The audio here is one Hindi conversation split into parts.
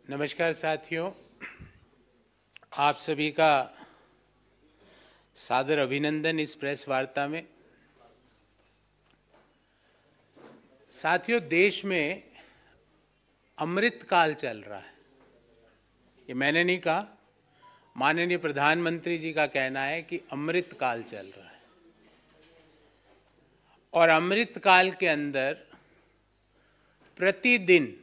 नमस्कार साथियों, आप सभी का सादर अभिनंदन इस प्रेस वार्ता में। साथियों, देश में अमृत काल चल रहा है। ये मैंने नहीं कहा, माननीय प्रधानमंत्री जी का कहना है कि अमृत काल चल रहा है। और अमृत काल के अंदर प्रतिदिन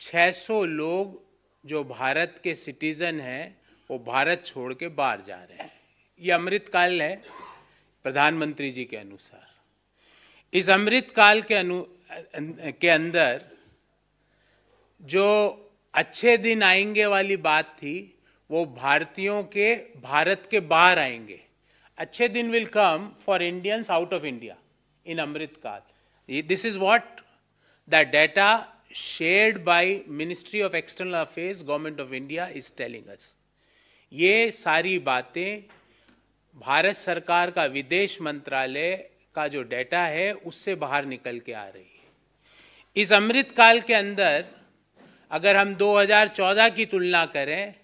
600 लोग जो भारत के सिटीजन हैं वो भारत छोड़ के बाहर जा रहे हैं। ये अमृत काल है प्रधानमंत्री जी के अनुसार। इस अमृत काल के अंदर जो अच्छे दिन आएंगे वाली बात थी, वो भारतीयों के भारत के बाहर आएंगे। अच्छे दिन will come for Indians out of India in Amrit Kaal. This is what the data shared by Ministry of External Affairs, Government of India is telling us। ये सारी बातें भारत सरकार का विदेश मंत्रालय का जो डेटा है उससे बाहर निकल के आ रही है। इस अमृत काल के अंदर अगर हम 2014 की तुलना करें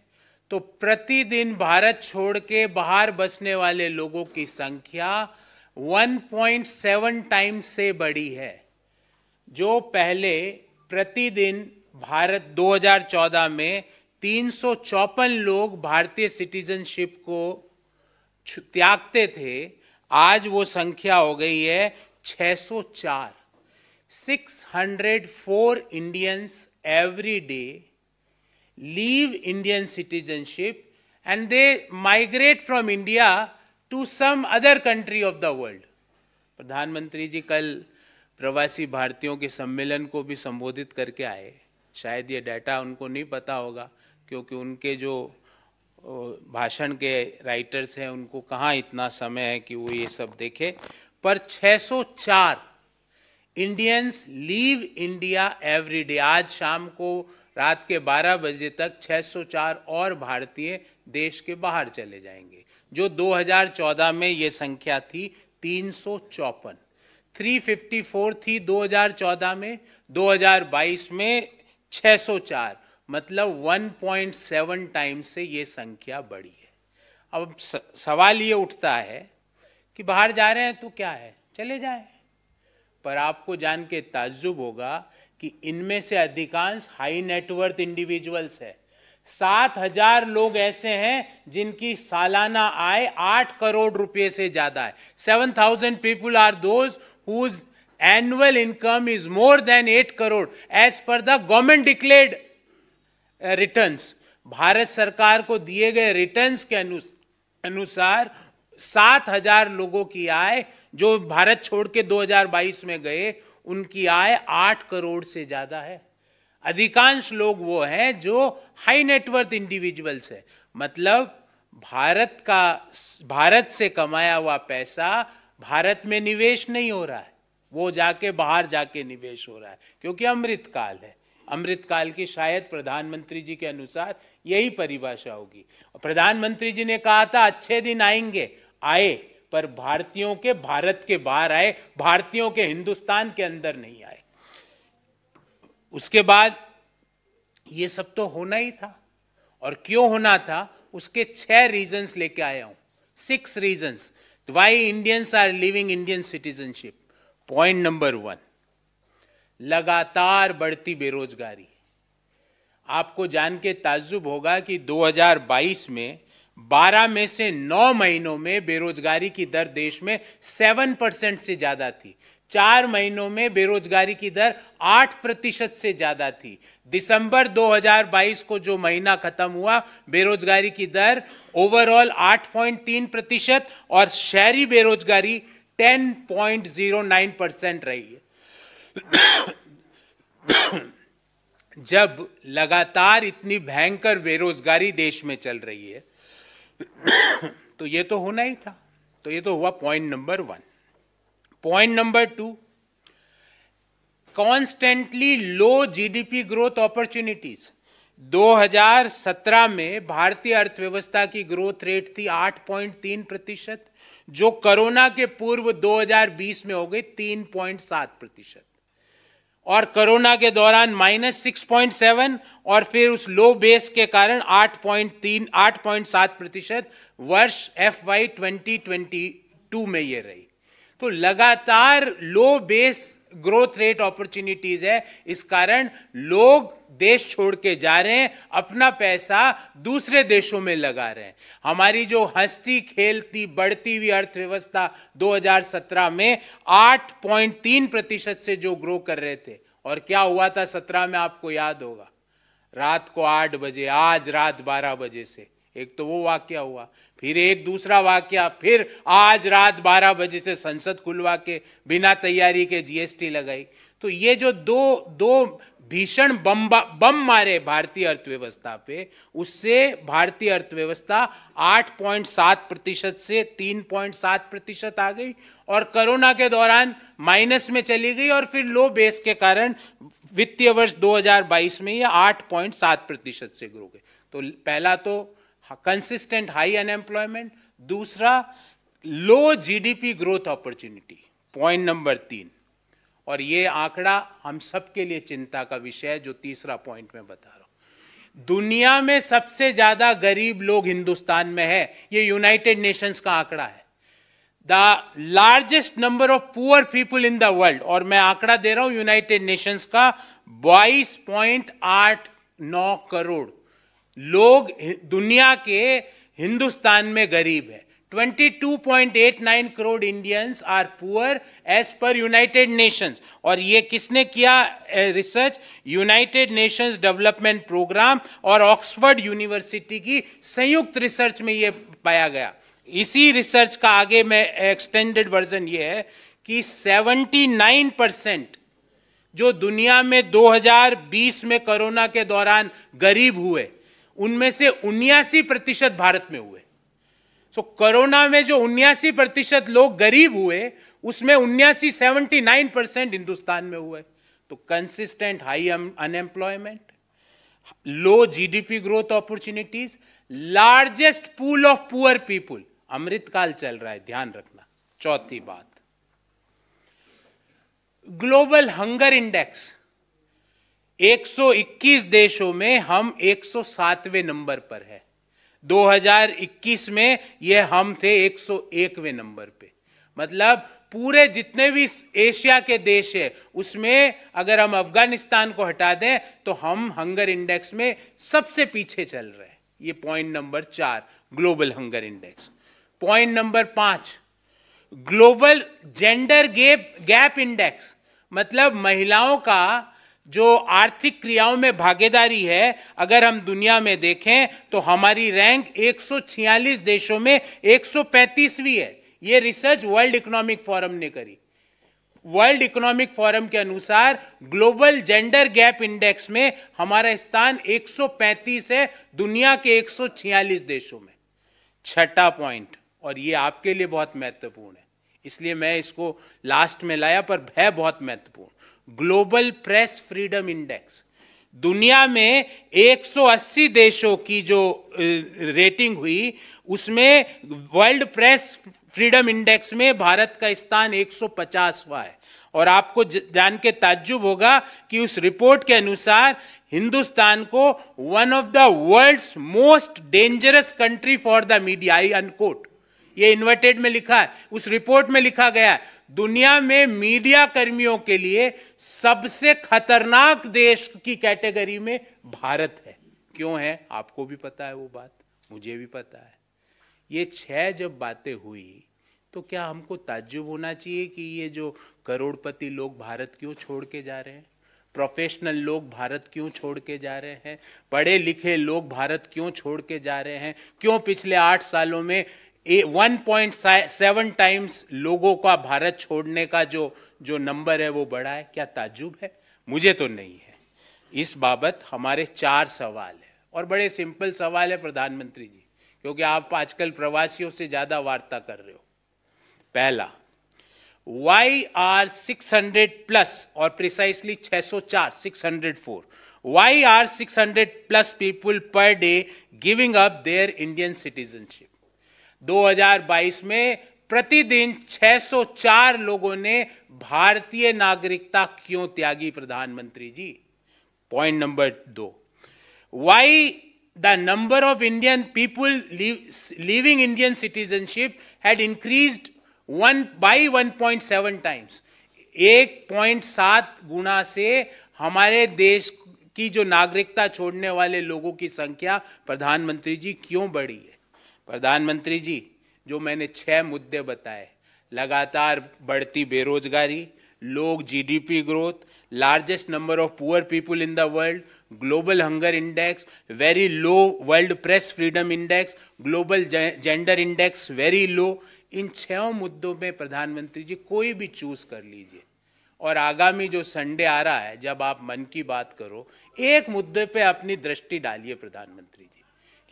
तो प्रतिदिन भारत छोड़ के बाहर बसने वाले लोगों की संख्या 1.7 टाइम्स से बड़ी है। जो पहले प्रतिदिन भारत 2014 में 354 लोग भारतीय सिटीजनशिप को त्यागते थे, आज वो संख्या हो गई है 604। 604 Indians every day leave Indian citizenship and they migrate from India to some other country of the world. प्रधानमंत्री जी कल प्रवासी भारतीयों के सम्मेलन को भी संबोधित करके आए। शायद ये डाटा उनको नहीं पता होगा, क्योंकि उनके जो भाषण के राइटर्स हैं उनको कहाँ इतना समय है कि वो ये सब देखे। पर 604 Indians leave India every day. आज शाम को रात के 12 बजे तक 604 और भारतीय देश के बाहर चले जाएंगे। जो 2014 में ये संख्या थी 354, 354 थी 2014 में, 2022 में 604, मतलब 1.7 टाइम्स से ये संख्या बढ़ी है। अब सवाल ये उठता है कि बाहर जा रहे हैं तो क्या है, चले जाएं। पर आपको जान के ताज्जुब होगा कि इनमें से अधिकांश हाई नेटवर्थ इंडिविजुअल्स है। 7,000 लोग ऐसे हैं जिनकी सालाना आय 8 करोड़ रुपए से ज्यादा है। 7,000 people are those whose annual income is more than 8 crore as per the government declared returns। Bharat सरकार को दिए गए रिटर्न्स के अनुसार 7,000 लोगों की आय जो भारत छोड़ के 2022 में गए, उनकी आय 8 करोड़ से ज्यादा है। अधिकांश लोग वो हैं जो हाई नेटवर्थ इंडिविजुअल्स है, मतलब भारत से कमाया हुआ पैसा भारत में निवेश नहीं हो रहा है, वो जाके बाहर जाके निवेश हो रहा है, क्योंकि अमृत काल है। अमृत काल की शायद प्रधानमंत्री जी के अनुसार यही परिभाषा होगी। प्रधानमंत्री जी ने कहा था अच्छे दिन आएंगे, आए, पर भारतीयों के भारत के बाहर आए, भारतीयों के हिंदुस्तान के अंदर नहीं आए। उसके बाद ये सब तो होना ही था, और क्यों होना था उसके 6 रीजंस लेके आया हूं। 6 reasons why Indians are living Indian citizenship. Point number 1, लगातार बढ़ती बेरोजगारी। आपको जान के ताज्जुब होगा कि 2022 में 12 में से 9 महीनों में बेरोजगारी की दर देश में 7% से ज्यादा थी। 4 महीनों में बेरोजगारी की दर 8% से ज्यादा थी। दिसंबर 2022 को जो महीना खत्म हुआ, बेरोजगारी की दर ओवरऑल 8.3% और शहरी बेरोजगारी 10.09% रही है। जब लगातार इतनी भयंकर बेरोजगारी देश में चल रही है तो ये तो होना ही था। तो ये तो हुआ point number 1। Point number 2, constantly low GDP growth opportunities. 2017 में भारतीय अर्थव्यवस्था की ग्रोथ रेट थी 8.3%, जो कोरोना के पूर्व 2020 में हो गई 3.7%। और कोरोना के दौरान -6.7 और फिर उस लो बेस के कारण 8.7% वर्ष FY 2022 में ये रही। तो लगातार लो बेस ग्रोथ रेट अपॉर्चुनिटीज है, इस कारण लोग देश छोड़ के जा रहे हैं, अपना पैसा दूसरे देशों में लगा रहे हैं। हमारी जो हंसती खेलती बढ़ती हुई अर्थव्यवस्था 2017 में 8.3% से जो ग्रो कर रहे थे, और क्या हुआ था 17 में आपको याद होगा, रात को 8 बजे, आज रात 12 बजे से एक तो वो वाकया हुआ, फिर एक दूसरा वाकया, फिर आज रात 12 बजे से संसद खुलवा के बिना तैयारी के GST लगाई। तो ये जो दो भीषण बम मारे भारतीय अर्थव्यवस्था पे, उससे भारतीय अर्थव्यवस्था 8.7% से 3.7% आ गई और कोरोना के दौरान माइनस में चली गई, और फिर लो बेस के कारण वित्तीय वर्ष 2022 में ये 8.7% से ग्रो गई। तो पहला तो कंसिस्टेंट हाई अनएम्प्लॉयमेंट, दूसरा लो GDP growth opportunity, point number 3। और ये आंकड़ा हम सबके लिए चिंता का विषय है, जो तीसरा पॉइंट मैं बता रहा हूं। दुनिया में सबसे ज्यादा गरीब लोग हिंदुस्तान में है, ये यूनाइटेड नेशंस का आंकड़ा है। The largest number of poor people in the world, और मैं आंकड़ा दे रहा हूं यूनाइटेड नेशंस का, 22.89 करोड़ लोग दुनिया के हिंदुस्तान में गरीब है। 22.89 crore Indians are poor as per United Nations. और ये किसने किया research? United Nations development programme और ऑक्सफोर्ड यूनिवर्सिटी की संयुक्त रिसर्च में ये पाया गया। इसी रिसर्च का आगे में एक्सटेंडेड वर्जन ये है कि 79% जो दुनिया में 2020 में कोरोना के दौरान गरीब हुए, उनमें से 79% भारत में हुए। सो कोरोना में जो 79% लोग गरीब हुए, उसमें 79% हिंदुस्तान में हुए। तो consistent high unemployment, low GDP growth opportunities, largest pool of poor people, Amritkaal चल रहा है, ध्यान रखना। चौथी बात, ग्लोबल हंगर इंडेक्स, 121 देशों में हम 107वें नंबर पर है। 2021 में ये हम थे 101वें नंबर पे। मतलब पूरे जितने भी एशिया के देश है, उसमें अगर हम अफगानिस्तान को हटा दें तो हम हंगर इंडेक्स में सबसे पीछे चल रहे हैं। ये point number 4, global hunger index. Point number 5, global gender gap index, मतलब महिलाओं का जो आर्थिक क्रियाओं में भागीदारी है, अगर हम दुनिया में देखें तो हमारी रैंक 146 देशों में 135वीं है। यह रिसर्च वर्ल्ड इकोनॉमिक फोरम ने करी। वर्ल्ड इकोनॉमिक फोरम के अनुसार ग्लोबल जेंडर गैप इंडेक्स में हमारा स्थान 135 है दुनिया के 146 देशों में। छठा पॉइंट, और ये आपके लिए बहुत महत्वपूर्ण है, इसलिए मैं इसको लास्ट में लाया, पर है बहुत महत्वपूर्ण, ग्लोबल प्रेस फ्रीडम इंडेक्स। दुनिया में 180 देशों की जो रेटिंग हुई, उसमें वर्ल्ड प्रेस फ्रीडम इंडेक्स में भारत का स्थान 150वां है। और आपको जान के ताज्जुब होगा कि उस रिपोर्ट के अनुसार हिंदुस्तान को one of the world's most dangerous country for the media, I unquote, ये इन्वर्टेड में लिखा है, उस रिपोर्ट में लिखा गया है, दुनिया में मीडिया कर्मियों के लिए सबसे खतरनाक देश की कैटेगरी में भारत है। क्यों है? आपको भी पता है वो बात, मुझे भी पता है। ये 6 जब बातें हुई तो क्या हमको ताज्जुब होना चाहिए कि ये जो करोड़पति लोग भारत क्यों छोड़ के जा रहे हैं? प्रोफेशनल लोग भारत क्यों छोड़ के जा रहे हैं? पढ़े लिखे लोग भारत क्यों छोड़ के जा रहे हैं? क्यों पिछले 8 सालों में 1.7 टाइम्स लोगों का भारत छोड़ने का जो नंबर है वो बढ़ा है? क्या ताज्जुब है? मुझे तो नहीं है। इस बाबत हमारे 4 सवाल है, और बड़े सिंपल सवाल है प्रधानमंत्री जी, क्योंकि आप आजकल प्रवासियों से ज्यादा वार्ता कर रहे हो। पहला, वाई आर 600 प्लस, और precisely 604, 604, why are 600 plus people per day giving up their Indian citizenship? 2022 में प्रतिदिन 604 लोगों ने भारतीय नागरिकता क्यों त्यागी प्रधानमंत्री जी? Point number 2, why the number of Indian people living Indian citizenship had increased 1.7 times. 1.7 गुना से हमारे देश की जो नागरिकता छोड़ने वाले लोगों की संख्या प्रधानमंत्री जी क्यों बढ़ी है? प्रधानमंत्री जी, जो मैंने 6 मुद्दे बताए, लगातार बढ़ती बेरोजगारी, low GDP growth, largest number of poor people in the world, global hunger index very low, world press freedom index, global gender index very low, इन 6 मुद्दों में प्रधानमंत्री जी कोई भी चूज कर लीजिए। और आगामी जो संडे आ रहा है, जब आप मन की बात करो, एक मुद्दे पे अपनी दृष्टि डालिए प्रधानमंत्री जी,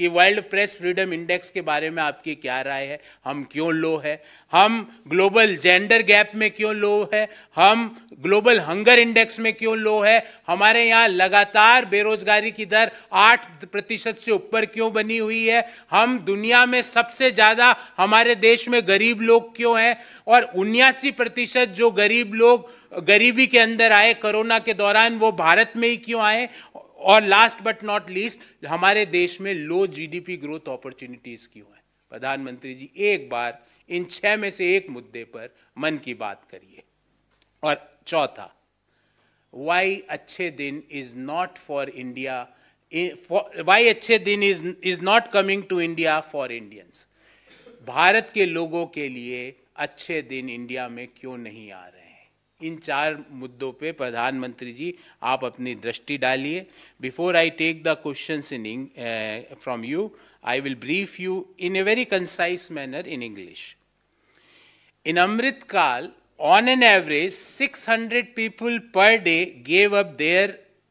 कि वर्ल्ड प्रेस फ्रीडम इंडेक्स के बारे में आपकी क्या राय है? हम क्यों लो है? हम ग्लोबल जेंडर गैप में क्यों लो है? हम ग्लोबल हंगर इंडेक्स में क्यों लो है? हमारे यहाँ लगातार बेरोजगारी की दर 8% से ऊपर क्यों बनी हुई है? हम दुनिया में सबसे ज्यादा हमारे देश में गरीब लोग क्यों हैं? और 79% जो गरीब लोग गरीबी के अंदर आए कोरोना के दौरान, वो भारत में ही क्यों आए? और लास्ट बट नॉट लीस्ट, हमारे देश में लो जीडीपी ग्रोथ अपॉर्चुनिटीज क्यों है? प्रधानमंत्री जी, एक बार इन 6 में से एक मुद्दे पर मन की बात करिए। और चौथा, वाई अच्छे दिन is not for India, why अच्छे दिन is not coming to India for Indians. Bharat के लोगों के लिए अच्छे दिन इंडिया में क्यों नहीं आ रहे हैं? इन 4 मुद्दों पे प्रधानमंत्री जी आप अपनी दृष्टि डालिए। Before I take the questions in from you, I will brief you in a very concise manner in English. In Amrit Kaal, on an average, 600 people per day gave up their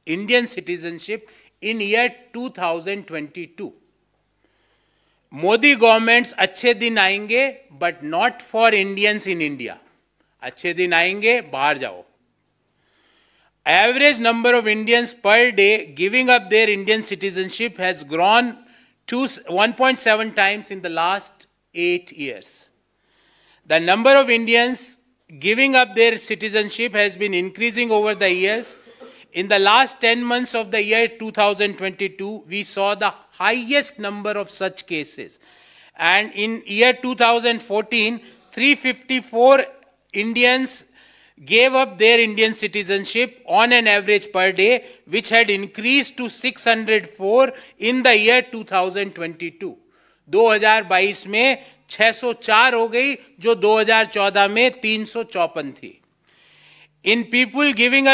Indian citizenship in year 2022. Modi governments अच्छे दिन आएंगे, but not for Indians in India. अच्छे दिन आएंगे, बाहर जाओ। Average number of Indians per day giving up their Indian citizenship has grown to 1.7 times in the last 8 years. The number of Indians giving up their citizenship has been increasing over the years. In the last 10 months of the year 2022, we saw the highest number of such cases. And in year 2014, 354 Indians gave up their Indian citizenship on an average per day, which had increased to 604 in the year 2022. 2022 में 604 हो गई, जो 2014 में 354 थी. In people giving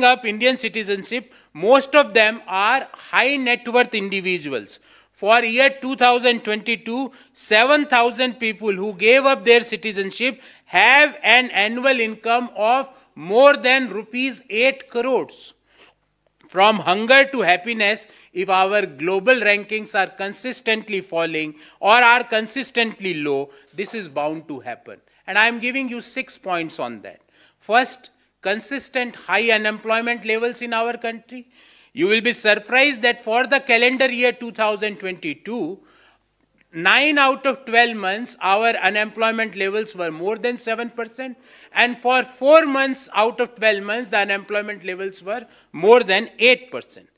up Indian citizenship, most of them are high net worth individuals. For year 2022, 7,000 people who gave up their citizenship have an annual income of more than rupees 8 crores. From hunger to happiness, if our global rankings are consistently falling or are consistently low, this is bound to happen. And I am giving you 6 points on that. First, consistent high unemployment levels in our country. You will be surprised that for the calendar year 2022, 9 out of 12 months, our unemployment levels were more than 7%. And for 4 months out of 12 months, the unemployment levels were more than 8%.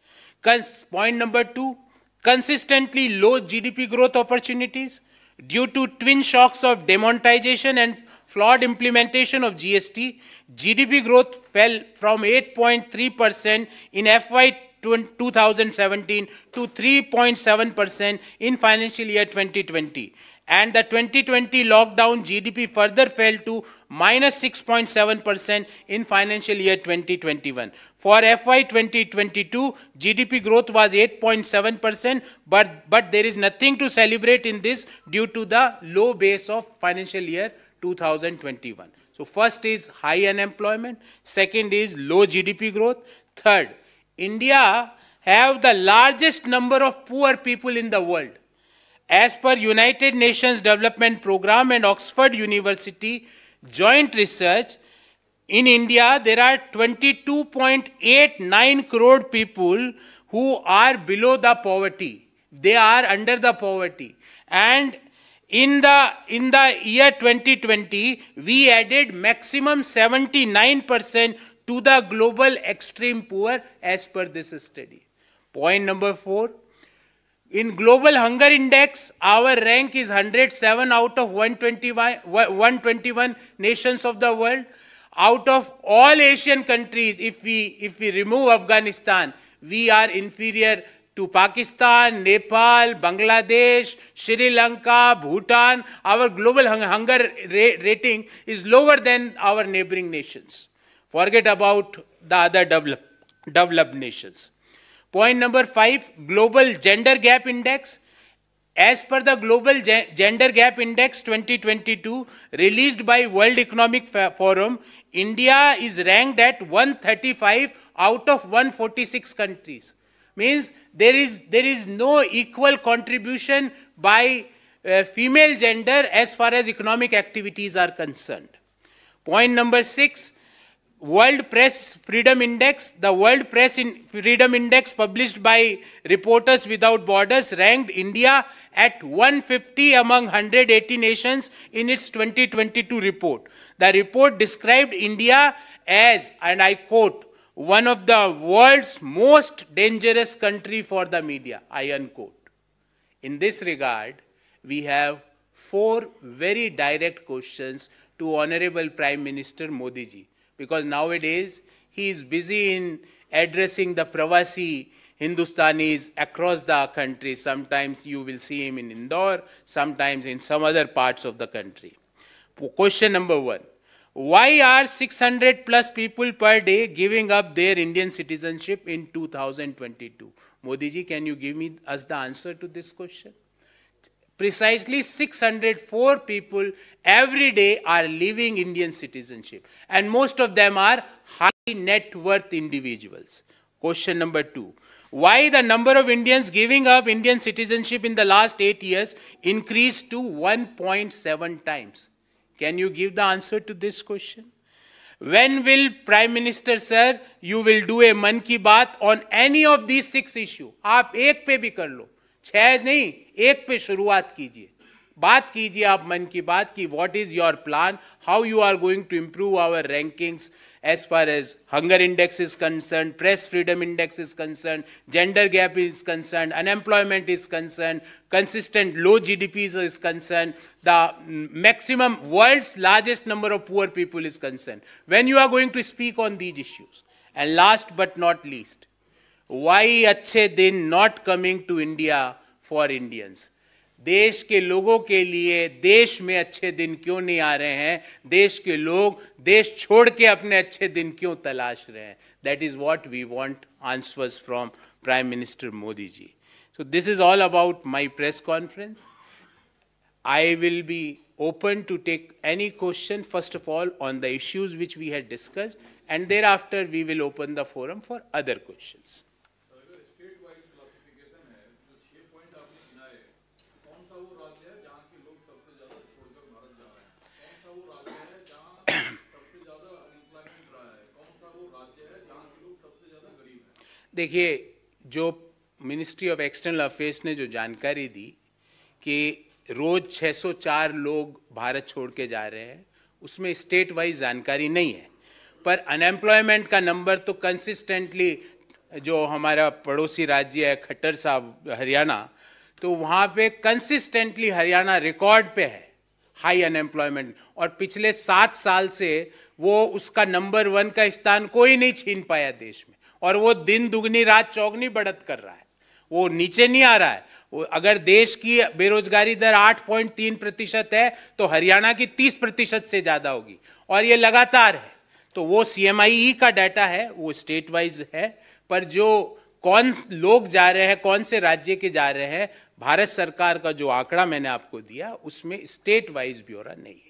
Point number 2, consistently low GDP growth opportunities. Due to twin shocks of demonetization and flawed implementation of GST, GDP growth fell from 8.3% in FY 2017 to 3.7% in financial year 2020. And the 2020 lockdown GDP further fell to minus 6.7% in financial year 2021. For FY 2022, GDP growth was 8.7%, but there is nothing to celebrate in this due to the low base of financial year 2021. So first is high unemployment, second is low GDP growth, third, India have the largest number of poor people in the world. As per United Nations Development Programme and Oxford University joint research, in India there are 22.89 crore people who are below the poverty. They are under the poverty. And In the year 2020, we added maximum 79% to the global extreme poor as per this study. Point number 4. In Global Hunger Index, our rank is 107 out of 121 nations of the world. Out of all Asian countries, if we remove Afghanistan, we are inferior to Pakistan, Nepal, Bangladesh, Sri Lanka, Bhutan. Our global hunger rating is lower than our neighboring nations. Forget about the other developed nations. Point number 5, Global Gender Gap Index. As per the Global Gender Gap Index 2022 released by World Economic Forum, India is ranked at 135 out of 146 countries. Means there is no equal contribution by female gender as far as economic activities are concerned. Point number 6, World Press Freedom Index. The World Press Freedom Index published by Reporters Without Borders ranked India at 150 among 180 nations in its 2022 report. The report described India as, and I quote, one of the world's most dangerous country for the media, I unquote. In this regard, we have 4 very direct questions to Honorable Prime Minister Modi ji. Because nowadays, he is busy in addressing the Pravasi Hindustanis across the country. Sometimes you will see him in Indore, sometimes in some other parts of the country. Question number 1. Why are 600 plus people per day giving up their Indian citizenship in 2022? Modi ji, can you give us the answer to this question? Precisely 604 people every day are leaving Indian citizenship, and most of them are high net worth individuals. Question number 2. Why the number of Indians giving up Indian citizenship in the last 8 years increased to 1.7 times? Can you give the answer to this question? When will Prime Minister sir, you will do a Man Ki Baat on any of these 6 issues? आप एक पे भी कर लो, 6 नहीं, एक पे शुरुआत कीजिए. बात कीजिए आप मन की बात की what is your plan, how you are going to improve our rankings as far as hunger index is concerned, press freedom index is concerned, gender gap is concerned, unemployment is concerned, consistent low GDPs is concerned, the maximum world's largest number of poor people is concerned. When you are going to speak on these issues? And last but not least, why अच्छे दिन not coming to India for Indians? देश के लोगों के लिए देश में अच्छे दिन क्यों नहीं आ रहे हैं? देश के लोग देश छोड़ के अपने अच्छे दिन क्यों तलाश रहे हैं? That is what we want answers from Prime Minister Modi ji. So this is all about my press conference. I will be open to take any question, first of all, on the issues which we had discussed, and thereafter we will open the forum for other questions. देखिए, जो मिनिस्ट्री ऑफ एक्सटर्नल अफेयर्स ने जो जानकारी दी कि रोज 604 लोग भारत छोड़ के जा रहे हैं, उसमें स्टेट वाइज जानकारी नहीं है, पर अनएम्प्लॉयमेंट का नंबर तो कंसिस्टेंटली, जो हमारा पड़ोसी राज्य है खट्टर साहब हरियाणा, तो वहाँ पे कंसिस्टेंटली हरियाणा रिकॉर्ड पे है हाई अनएम्प्लॉयमेंट, और पिछले 7 साल से वो उसका नंबर 1 का स्थान कोई नहीं छीन पाया देश में, और वो दिन दुगनी रात चौगनी बढ़त कर रहा है, वो नीचे नहीं आ रहा है. वो अगर देश की बेरोजगारी दर 8.3% है तो हरियाणा की 30% से ज्यादा होगी, और ये लगातार है. तो वो CMIE का डाटा है, वो स्टेट वाइज है, पर जो कौन लोग जा रहे हैं, कौन से राज्य के जा रहे हैं, भारत सरकार का जो आंकड़ा मैंने आपको दिया उसमें स्टेट वाइज ब्यौरा नहीं है.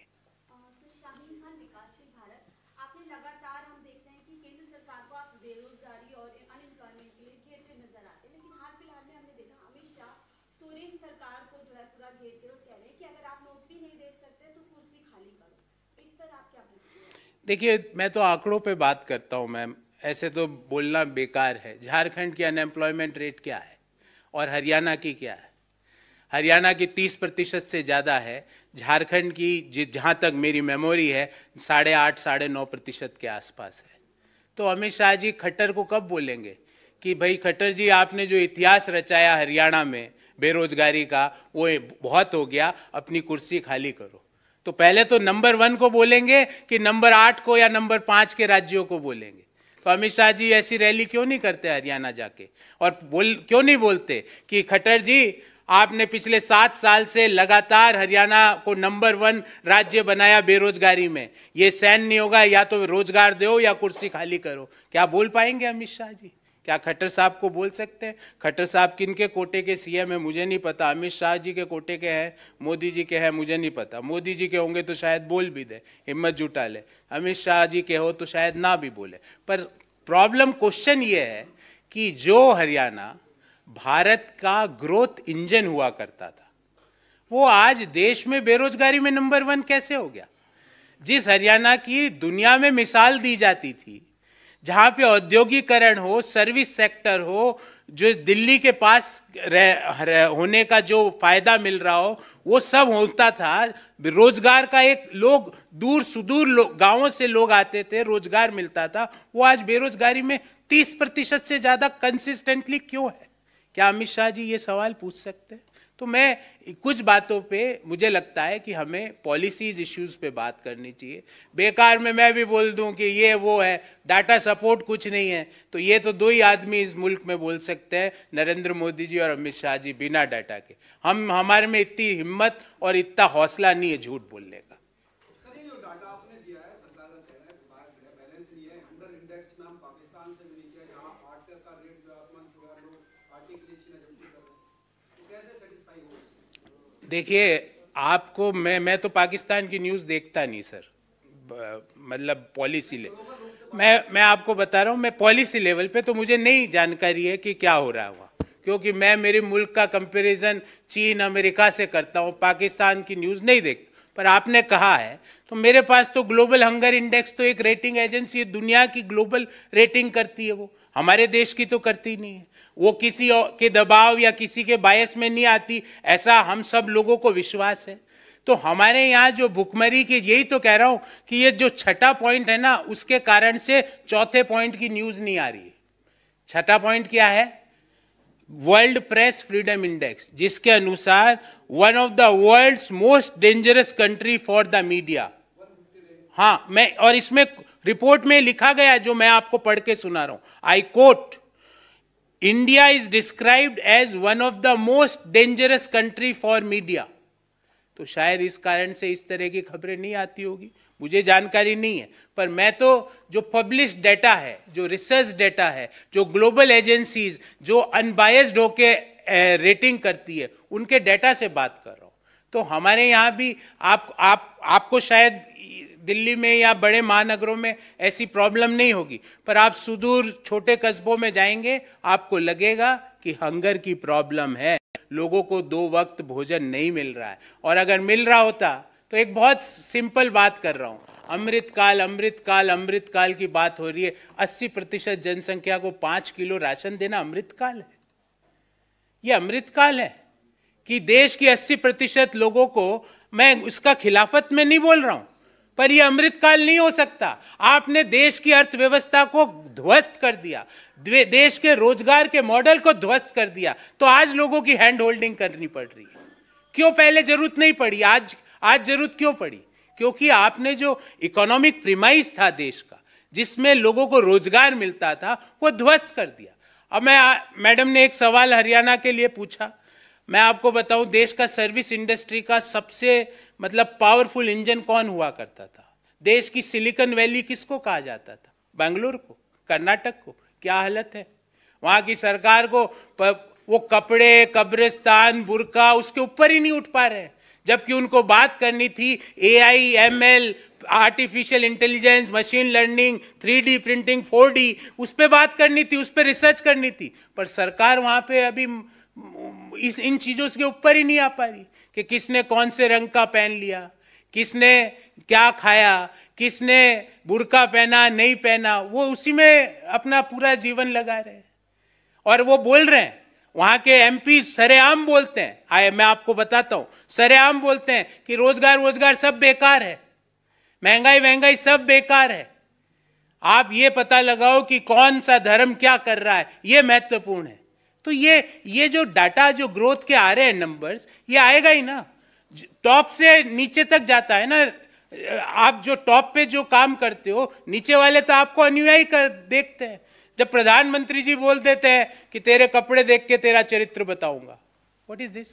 देखिए, मैं तो आंकड़ों पे बात करता हूं मैम, ऐसे तो बोलना बेकार है. झारखंड की अनएम्प्लॉयमेंट रेट क्या है और हरियाणा की क्या है? हरियाणा की 30% से ज़्यादा है, झारखंड की जहाँ तक मेरी मेमोरी है 8.5 9.5% के आसपास है। तो अमित शाह जी खट्टर को कब बोलेंगे कि भाई खट्टर जी आपने जो इतिहास रचाया हरियाणा में बेरोजगारी का वो बहुत हो गया, अपनी कुर्सी खाली करो। तो पहले तो नंबर 1 को बोलेंगे कि नंबर 8 को या नंबर 5 के राज्यों को बोलेंगे? तो अमित शाह जी ऐसी रैली क्यों नहीं करते हरियाणा जाके, और क्यों नहीं बोलते कि खट्टर जी आपने पिछले 7 साल से लगातार हरियाणा को नंबर 1 राज्य बनाया बेरोजगारी में, ये सहन नहीं होगा, या तो रोजगार दो या कुर्सी खाली करो। क्या बोल पाएंगे अमित शाह जी? क्या खट्टर साहब को बोल सकते हैं? खट्टर साहब किनके कोटे के सीएम है मुझे नहीं पता, अमित शाह जी के कोटे के हैं, मोदी जी के हैं मुझे नहीं पता। मोदी जी के होंगे तो शायद बोल भी दे, हिम्मत जुटा ले। अमित शाह जी के हो तो शायद ना भी बोले। पर प्रॉब्लम क्वेश्चन ये है कि जो हरियाणा भारत का ग्रोथ इंजन हुआ करता था, वो आज देश में बेरोजगारी में नंबर 1 कैसे हो गया? जिस हरियाणा की दुनिया में मिसाल दी जाती थी, जहां पे औद्योगिकरण हो, सर्विस सेक्टर हो, जो दिल्ली के पास होने का जो फायदा मिल रहा हो वो सब होता था, रोजगार का एक लोग दूर सुदूर गांवों से लोग आते थे, रोजगार मिलता था, वो आज बेरोजगारी में 30% से ज्यादा कंसिस्टेंटली क्यों है? क्या अमित शाह जी ये सवाल पूछ सकते हैं? तो मैं कुछ बातों पे मुझे लगता है कि हमें पॉलिसीज इश्यूज पे बात करनी चाहिए। बेकार में मैं भी बोल दूं कि ये वो है, डाटा सपोर्ट कुछ नहीं है, तो ये तो 2 ही आदमी इस मुल्क में बोल सकते हैं, नरेंद्र मोदी जी और अमित शाह जी, बिना डाटा के। हमारे में इतनी हिम्मत और इतना हौसला नहीं है झूठ बोलने का। सर, ये जो डाटा आपने दिया है, सरकार का कहना है बायस है, बैलेंस नहीं है, अंडर इंडेक्स में हम पाकिस्तान से भी नीचे है, जहां आर्ट का रेट जो आसमान छुआ, लोग आर्टिकल छीना जब्ती कर रहे हैं, तो कैसे सेटिस्फाई हो? देखिए, आपको मैं तो पाकिस्तान की न्यूज़ देखता नहीं सर, मतलब पॉलिसी लेवल मैं आपको बता रहा हूँ, मैं पॉलिसी लेवल पे तो मुझे नहीं जानकारी है कि क्या हो रहा है वहाँ, क्योंकि मैं मेरे मुल्क का कंपैरिजन चीन अमेरिका से करता हूँ, पाकिस्तान की न्यूज़ नहीं देखता। पर आपने कहा है तो मेरे पास तो ग्लोबल हंगर इंडेक्स तो एक रेटिंग एजेंसी है, दुनिया की ग्लोबल रेटिंग करती है, वो हमारे देश की तो करती नहीं है। वो किसी के दबाव या किसी के बायस में नहीं आती, ऐसा हम सब लोगों को विश्वास है। तो हमारे यहाँ जो भुखमरी की, यही तो कह रहा हूँ कि ये जो छठा पॉइंट है ना, उसके कारण से चौथे पॉइंट की न्यूज़ नहीं आ रही है। छठा पॉइंट क्या है? वर्ल्ड प्रेस फ्रीडम इंडेक्स, जिसके अनुसार one of the world's most dangerous country for the media. हाँ, मैं, और इसमें रिपोर्ट में लिखा गया जो मैं आपको पढ़ के सुना रहा हूं, I quote, India is described as one of the most dangerous country for media. तो शायद इस कारण से इस तरह की खबरें नहीं आती होगी, मुझे जानकारी नहीं है। पर मैं तो जो पब्लिश्ड डेटा है, जो रिसर्च डेटा है, जो ग्लोबल एजेंसीज जो अनबायस्ड होके रेटिंग करती है, उनके डेटा से बात कर रहा हूं। तो हमारे यहाँ भी आपको शायद दिल्ली में या बड़े महानगरों में ऐसी प्रॉब्लम नहीं होगी, पर आप सुदूर छोटे कस्बों में जाएंगे, आपको लगेगा कि हंगर की प्रॉब्लम है, लोगों को 2 वक्त भोजन नहीं मिल रहा है। और अगर मिल रहा होता तो एक बहुत सिंपल बात कर रहा हूं, अमृतकाल अमृतकाल अमृतकाल की बात हो रही है, 80% जनसंख्या को 5 किलो राशन देना अमृतकाल है? यह अमृतकाल है कि देश की 80% लोगों को, मैं इसका खिलाफत में नहीं बोल रहा हूं, पर यह अमृतकाल नहीं हो सकता। आपने देश की अर्थव्यवस्था को ध्वस्त कर दिया, देश के रोजगार के मॉडल को ध्वस्त कर दिया, तो आज लोगों की हैंड होल्डिंग करनी पड़ रही है। क्यों पहले जरूरत नहीं पड़ी, आज जरूरत क्यों पड़ी? क्योंकि आपने जो इकोनॉमिक प्रीमाइस था देश का, जिसमें लोगों को रोजगार मिलता था, वो ध्वस्त कर दिया। अब मैडम ने एक सवाल हरियाणा के लिए पूछा, मैं आपको बताऊं, देश का सर्विस इंडस्ट्री का सबसे मतलब पावरफुल इंजन कौन हुआ करता था? देश की सिलिकॉन वैली किसको कहा जाता था? बेंगलुरु को, कर्नाटक को। क्या हालत है वहां की सरकार को? वो कपड़े, कब्रिस्तान, बुर्का, उसके ऊपर ही नहीं उठ पा रहे हैं, जबकि उनको बात करनी थी AI, ML, artificial intelligence, machine learning, 3D printing, 4D, उस पर बात करनी थी, उस पर रिसर्च करनी थी। पर सरकार वहां पे अभी इन चीजों के ऊपर ही नहीं आ पा रही कि किसने कौन से रंग का पहन लिया, किसने क्या खाया, किसने बुर्का पहना नहीं पहना, वो उसी में अपना पूरा जीवन लगा रहे हैं। और वो बोल रहे हैं, वहां के एमपी सरेआम बोलते हैं, मैं आपको बताता हूं, सरेआम बोलते हैं कि रोजगार सब बेकार है, महंगाई सब बेकार है। आप ये पता लगाओ कि कौन सा धर्म क्या कर रहा है, ये महत्वपूर्ण है। तो ये जो डाटा, जो ग्रोथ के आ रहे हैं नंबर्स, ये आएगा ही ना, टॉप से नीचे तक जाता है ना। आप जो टॉप पे जो काम करते हो, नीचे वाले तो आपको अनुयायी कर देखते हैं। जब प्रधानमंत्री जी बोल देते हैं कि तेरे कपड़े देख के तेरा चरित्र बताऊंगा, व्हाट इज दिस?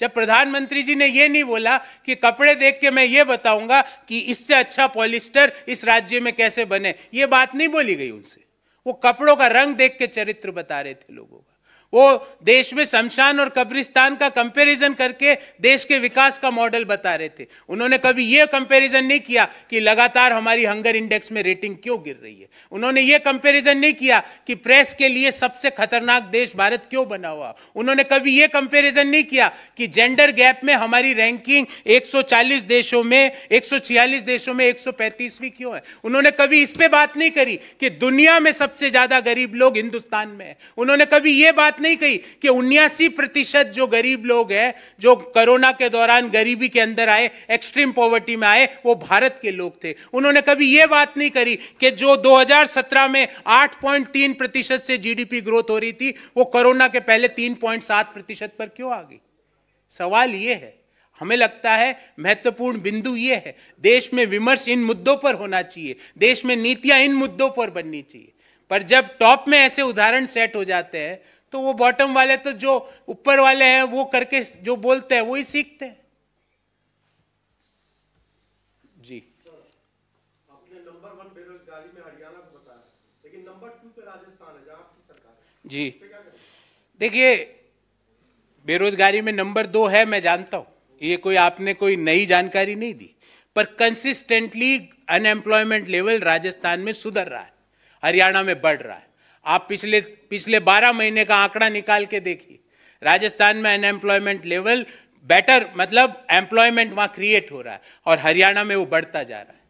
जब प्रधानमंत्री जी ने यह नहीं बोला कि कपड़े देख के मैं ये बताऊंगा कि इससे अच्छा पॉलिस्टर इस राज्य में कैसे बने, ये बात नहीं बोली गई उनसे। वो कपड़ों का रंग देख के चरित्र बता रहे थे लोगों का। वो देश में शमशान और कब्रिस्तान का कंपैरिजन करके देश के विकास का मॉडल बता रहे थे। उन्होंने कभी यह कंपैरिजन नहीं किया कि लगातार हमारी हंगर इंडेक्स में रेटिंग क्यों गिर रही है। उन्होंने यह कंपैरिजन नहीं किया कि प्रेस के लिए सबसे खतरनाक देश भारत क्यों बना हुआ। उन्होंने कभी यह कंपैरिजन नहीं किया कि जेंडर गैप में हमारी रैंकिंग 140 देशों में 146 देशों में 135वीं क्यों है। उन्होंने कभी इस पे बात नहीं करी कि दुनिया में सबसे ज्यादा गरीब लोग हिंदुस्तान में है। उन्होंने कभी यह बात नहीं कही कि 79% जो गरीब लोग हैं, जो कोरोना के दौरान गरीबी के अंदर आए, एक्सट्रीम पॉवर्टी में आए, वो भारत के लोग थे। उन्होंने कभी यह बात नहीं करी कि जो 2017 में 8.3% से जीडीपी ग्रोथ हो रही थी, वो कोरोना के पहले 3.7% पर क्यों आ गई। सवाल यह है, हमें लगता है महत्वपूर्ण बिंदु यह है, देश में विमर्श इन मुद्दों पर होना चाहिए, देश में नीतियां इन मुद्दों पर बननी चाहिए। पर जब टॉप में ऐसे उदाहरण सेट हो जाते हैं तो वो बॉटम वाले, तो जो ऊपर वाले हैं, वो करके जो बोलते हैं वो ही सीखते हैं। जी, आपने नंबर 1 बेरोजगारी में हरियाणा को बताया, लेकिन नंबर 2 पे राजस्थान है जहां आपकी सरकार है। जी देखिए, बेरोजगारी में नंबर 2 है, मैं जानता हूं, ये कोई आपने कोई नई जानकारी नहीं दी, पर कंसिस्टेंटली अनएम्प्लॉयमेंट लेवल राजस्थान में सुधर रहा है, हरियाणा में बढ़ रहा है। आप पिछले 12 महीने का आंकड़ा निकाल के देखिए, राजस्थान में अनएम्प्लॉयमेंट लेवल बेटर, मतलब एम्प्लॉयमेंट वहां क्रिएट हो रहा है और हरियाणा में वो बढ़ता जा रहा है।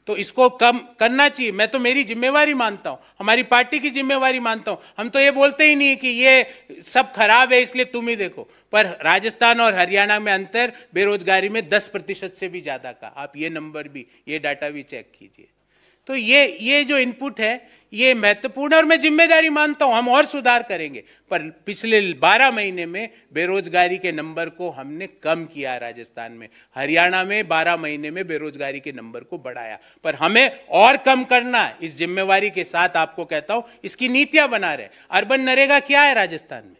तो इसको कम करना चाहिए। मैं तो मेरी जिम्मेवारी मानता हूं, हमारी पार्टी की जिम्मेवारी मानता हूं। हम तो ये बोलते ही नहीं कि ये सब खराब है इसलिए तुम ही देखो, पर राजस्थान और हरियाणा में अंतर बेरोजगारी में 10% से भी ज्यादा का, आप ये नंबर भी, ये डाटा भी चेक कीजिए। तो ये जो इनपुट है ये महत्वपूर्ण है और मैं जिम्मेदारी मानता हूं, हम और सुधार करेंगे। पर पिछले 12 महीने में बेरोजगारी के नंबर को हमने कम किया राजस्थान में, हरियाणा में 12 महीने में बेरोजगारी के नंबर को बढ़ाया, पर हमें और कम करना है। इस जिम्मेवारी के साथ आपको कहता हूं, इसकी नीतियां बना रहे। अर्बन नरेगा क्या है राजस्थान में,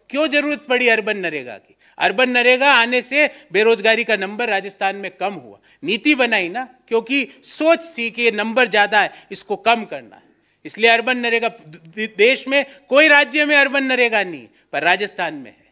क्यों जरूरत पड़ी अर्बन नरेगा की? अर्बन नरेगा आने से बेरोजगारी का नंबर राजस्थान में कम हुआ, नीति बनाई ना, क्योंकि सोच थी कि ये नंबर ज्यादा है, इसको कम करना है, इसलिए अर्बन नरेगा। देश में कोई राज्य में अर्बन नरेगा नहीं, पर राजस्थान में है।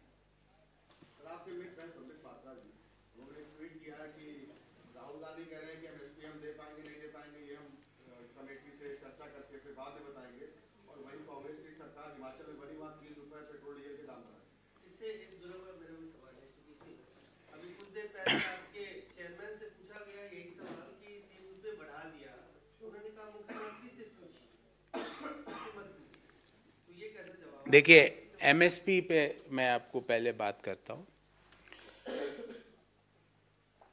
देखिए, एमएसपी पे मैं आपको पहले बात करता हूं।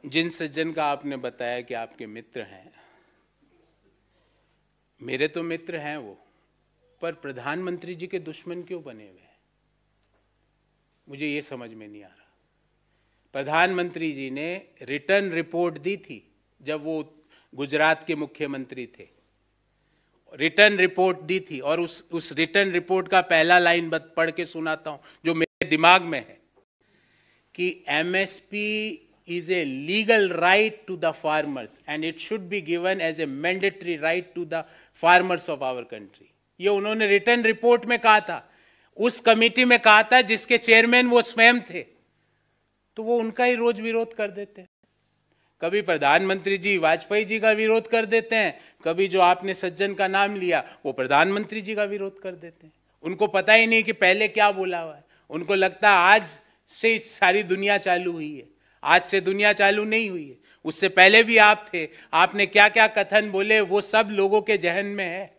जिन सज्जन का आपने बताया कि आपके मित्र हैं, मेरे तो मित्र हैं वो, पर प्रधानमंत्री जी के दुश्मन क्यों बने हुए हैं, मुझे ये समझ में नहीं आ रहा। प्रधानमंत्री जी ने रिटर्न रिपोर्ट दी थी जब वो गुजरात के मुख्यमंत्री थे, रिटर्न रिपोर्ट दी थी, और उस रिटर्न रिपोर्ट का पहला लाइन पढ़ के सुनाता हूं जो मेरे दिमाग में है कि MSP is a legal right to the farmers and it should be given as a mandatory right to the farmers of our country. ये उन्होंने रिटर्न रिपोर्ट में कहा था, उस कमेटी में कहा था जिसके चेयरमैन वो स्वयं थे। तो वो उनका ही रोज विरोध कर देते हैं, कभी प्रधानमंत्री जी वाजपेयी जी का विरोध कर देते हैं, कभी जो आपने सज्जन का नाम लिया वो प्रधानमंत्री जी का विरोध कर देते हैं। उनको पता ही नहीं कि पहले क्या बोला हुआ है, उनको लगता है आज से सारी दुनिया चालू हुई है। आज से दुनिया चालू नहीं हुई है, उससे पहले भी आप थे, आपने क्या क्या कथन बोले वो सब लोगों के जहन में है।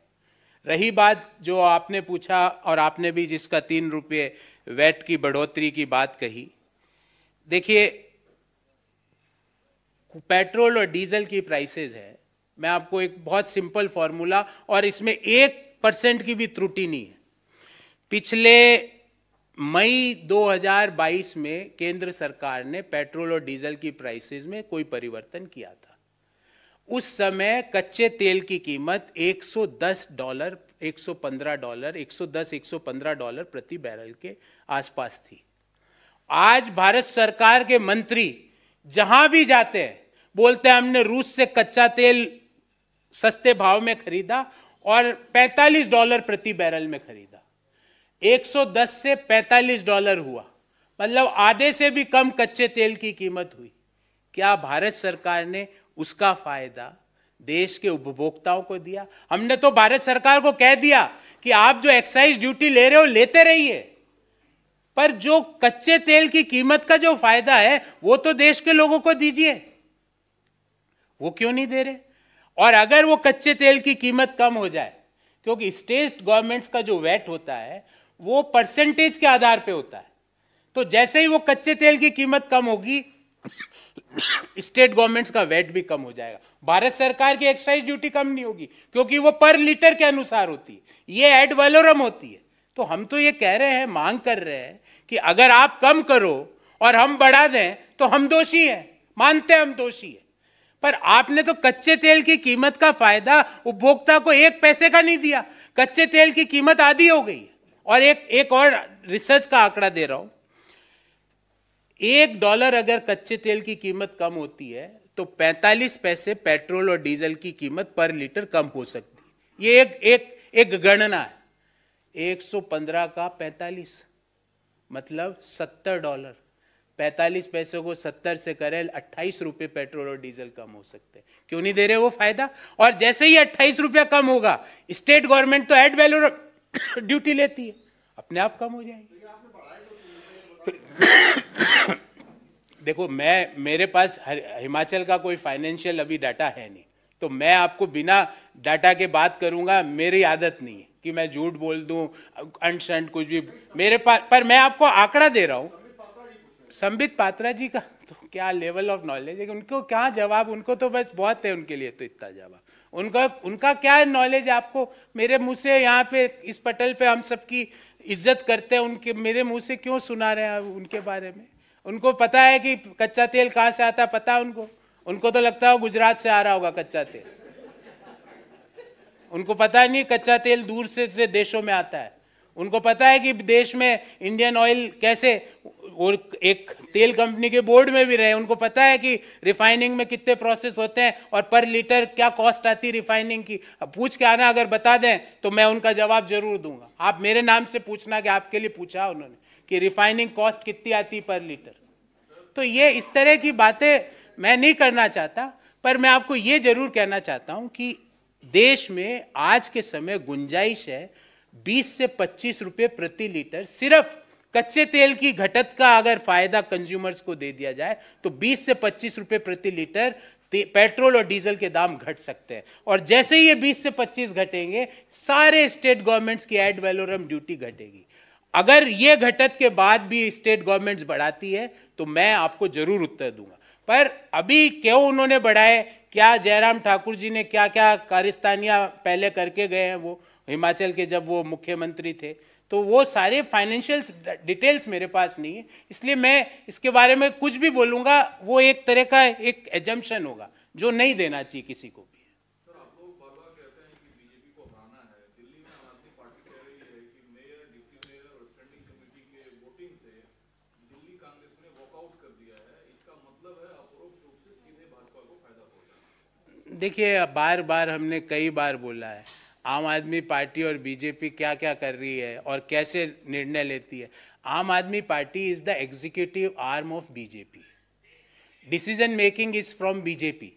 रही बात जो आपने पूछा और आपने भी जिसका 3 रुपये वैट की बढ़ोतरी की बात कही, देखिए पेट्रोल और डीजल की प्राइसेस है, मैं आपको एक बहुत सिंपल फॉर्मूला, और इसमें 1% की भी त्रुटि नहीं है। पिछले मई 2022 में केंद्र सरकार ने पेट्रोल और डीजल की प्राइसेस में कोई परिवर्तन किया था। उस समय कच्चे तेल की कीमत $110, $115, $110-115 प्रति बैरल के आसपास थी। आज भारत सरकार के मंत्री जहां भी जाते हैं बोलते हैं हमने रूस से कच्चा तेल सस्ते भाव में खरीदा और $45 प्रति बैरल में खरीदा। 110 से $45 हुआ, मतलब आधे से भी कम कच्चे तेल की कीमत हुई। क्या भारत सरकार ने उसका फायदा देश के उपभोक्ताओं को दिया? हमने तो भारत सरकार को कह दिया कि आप जो एक्साइज ड्यूटी ले रहे हो लेते रहिए, पर जो कच्चे तेल की कीमत का जो फायदा है वो तो देश के लोगों को दीजिए। वो क्यों नहीं दे रहे? और अगर वो कच्चे तेल की कीमत कम हो जाए, क्योंकि स्टेट गवर्नमेंट्स का जो वैट होता है वो परसेंटेज के आधार पे होता है, तो जैसे ही वो कच्चे तेल की कीमत कम होगी स्टेट गवर्नमेंट्स का वैट भी कम हो जाएगा। भारत सरकार की एक्साइज ड्यूटी कम नहीं होगी क्योंकि वो पर लीटर के अनुसार होती है, ये एड वैलोरम होती है। तो हम तो ये कह रहे हैं, मांग कर रहे हैं कि अगर आप कम करो और हम बढ़ा दें तो हम दोषी हैं, मानते हैं हम दोषी हैं, पर आपने तो कच्चे तेल की कीमत का फायदा उपभोक्ता को 1 पैसे का नहीं दिया। कच्चे तेल की कीमत आधी हो गई है। और एक और रिसर्च का आंकड़ा दे रहा हूं, $1 अगर कच्चे तेल की कीमत कम होती है तो 45 पैसे पेट्रोल और डीजल की कीमत पर लीटर कम हो सकती है। ये एक गणना है। 115 का 45 मतलब $70। 45 पैसे को 70 से करें, 28 रुपये पेट्रोल और डीजल कम हो सकते हैं। क्यों नहीं दे रहे वो फायदा? और जैसे ही 28 रुपया कम होगा, स्टेट गवर्नमेंट तो एड वैल्यू ड्यूटी लेती है, अपने आप कम हो जाएगी। देखो, मेरे पास हिमाचल का कोई फाइनेंशियल अभी डाटा है नहीं, तो मैं आपको बिना डाटा के बात करूंगा, मेरी आदत नहीं है कि मैं झूठ बोल दूं, अनशंट कुछ भी मेरे पास। पर मैं आपको आंकड़ा दे रहा हूं। संबित पात्रा जी का तो क्या लेवल ऑफ नॉलेज है, उनको क्या जवाब, उनको तो बस बहुत है उनके लिए तो इतना जवाब। उनका क्या नॉलेज है आपको? मेरे मुंह से यहाँ पे इस पटल पे हम सबकी इज्जत करते हैं, उनके मेरे मुंह से क्यों सुना रहे हैं उनके बारे में? उनको पता है कि कच्चा तेल कहाँ से आता है, पता है उनको तो लगता है गुजरात से आ रहा होगा कच्चा तेल। उनको पता नहीं कच्चा तेल दूर से देशों में आता है। उनको पता है कि देश में इंडियन ऑयल कैसे, और एक तेल कंपनी के बोर्ड में भी रहे, उनको पता है कि रिफाइनिंग में कितने प्रोसेस होते हैं और पर लीटर क्या कॉस्ट आती है रिफाइनिंग की। अब पूछ के आना, अगर बता दें तो मैं उनका जवाब जरूर दूंगा। आप मेरे नाम से पूछना कि आपके लिए पूछा उन्होंने कि रिफाइनिंग कॉस्ट कितनी आती पर लीटर। तो ये इस तरह की बातें मैं नहीं करना चाहता, पर मैं आपको ये जरूर कहना चाहता हूं कि देश में आज के समय गुंजाइश है 20 से 25 रुपए प्रति लीटर। सिर्फ कच्चे तेल की घटत का अगर फायदा कंज्यूमर्स को दे दिया जाए तो 20 से 25 रुपए प्रति लीटर पेट्रोल और डीजल के दाम घट सकते हैं। और जैसे ही ये 20 से 25 घटेंगे, सारे स्टेट गवर्नमेंट्स की एड वैलोरम ड्यूटी घटेगी। अगर ये घटत के बाद भी स्टेट गवर्नमेंट्स बढ़ाती है तो मैं आपको जरूर उत्तर दूंगा। पर अभी क्यों उन्होंने बढ़ाए, क्या जयराम ठाकुर जी ने क्या क्या कारिस्तानियां पहले करके गए हैं वो हिमाचल के, जब वो मुख्यमंत्री थे, तो वो सारे फाइनेंशियल डिटेल्स मेरे पास नहीं है, इसलिए मैं इसके बारे में कुछ भी बोलूंगा वो एक तरह का एक एजम्पशन होगा जो नहीं देना चाहिए किसी को भी। सर, आप लोग बार-बार कहते हैं कि बीजेपी को हराना है। दिल्ली में आम आदमी पार्टी कह रही है कि मेयर, डिप्टी मेयर और स्टैंडिंग कमेटी के वोटिंग से दिल्ली कांग्रेस ने वॉकआउट कर दिया है। इसका मतलब है अपरोक्ष रूप से सीधे भाजपा को फायदा पहुंचा। देखिए, बार बार हमने कई बार बोला है, आम आदमी पार्टी और बीजेपी क्या क्या कर रही है और कैसे निर्णय लेती है। आम आदमी party is the executive arm of BJP, decision making is from BJP.